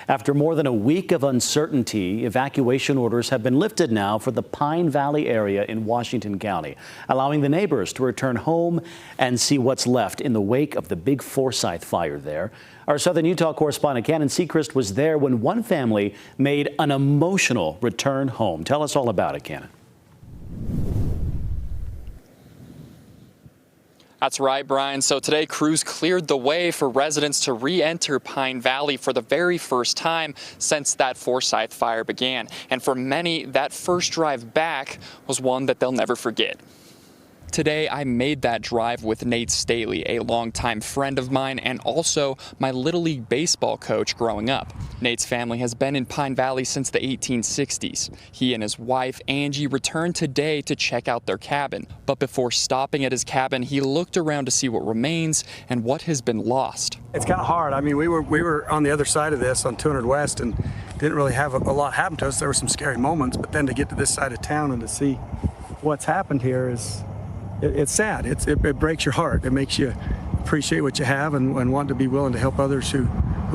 After more than a week of uncertainty, evacuation orders have been lifted now for the Pine Valley area in Washington County, allowing the neighbors to return home and see what's left in the wake of the big Forsyth Fire there. Our Southern Utah correspondent Cannon Sechrist was there when one family made an emotional return home. Tell us all about it, Cannon. That's right, Brian. So today, crews cleared the way for residents to re-enter Pine Valley for the very first time since that Forsyth Fire began. And for many, that first drive back was one that they'll never forget. Today, I made that drive with Nate Staley, a longtime friend of mine and also my Little League baseball coach growing up. Nate's family has been in Pine Valley since the 1860s. He and his wife, Angie, returned today to check out their cabin. But before stopping at his cabin, he looked around to see what remains and what has been lost. It's kind of hard. I mean, we were on the other side of this on 200 West and didn't really have a lot happen to us. There were some scary moments, but then to get to this side of town and to see what's happened here is... It's sad. It breaks your heart. It makes you appreciate what you have and want to be willing to help others who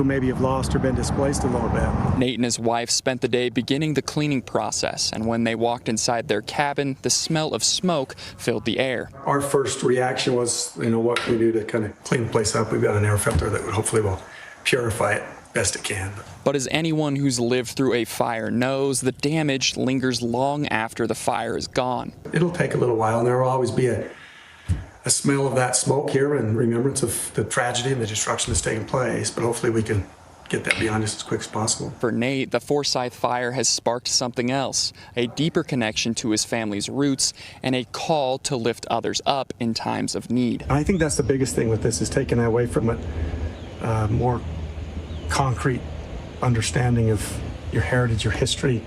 maybe have lost or been displaced a little bit. Nate and his wife spent the day beginning the cleaning process, and when they walked inside their cabin, the smell of smoke filled the air. Our first reaction was, what can we do to kind of clean the place up? We've got an air filter that hopefully will purify it best it can. But as anyone who's lived through a fire knows, the damage lingers long after the fire is gone. It'll take a little while, and there will always be a smell of that smoke here and remembrance of the tragedy and the destruction that's taken place, but hopefully we can get that behind us as quick as possible. For Nate, the Forsyth Fire has sparked something else, a deeper connection to his family's roots and a call to lift others up in times of need. I think that's the biggest thing with this, is taking away from it more concrete understanding of your heritage, your history,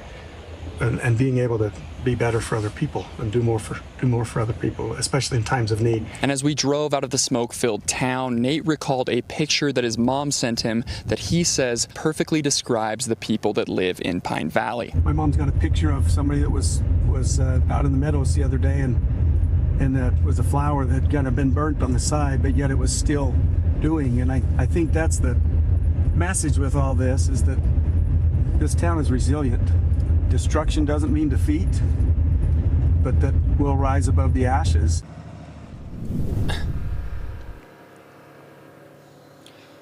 and being able to be better for other people and do more for other people, especially in times of need. And as we drove out of the smoke-filled town, Nate recalled a picture that his mom sent him that he says perfectly describes the people that live in Pine Valley. My mom's got a picture of somebody that was out in the meadows the other day, and that was a flower that had kind of been burnt on the side, but yet it was still doing. And I think that's the message with all this, is that this town is resilient. Destruction doesn't mean defeat, but that we'll rise above the ashes.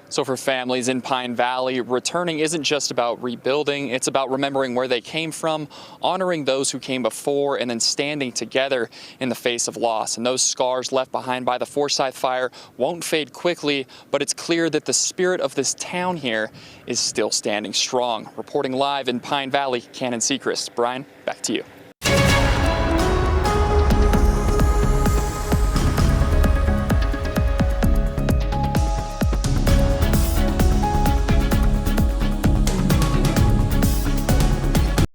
So for families in Pine Valley, returning isn't just about rebuilding, it's about remembering where they came from, honoring those who came before, and then standing together in the face of loss. And those scars left behind by the Forsyth Fire won't fade quickly, but it's clear that the spirit of this town here is still standing strong. Reporting live in Pine Valley, Cannon Sechrist. Brian, back to you.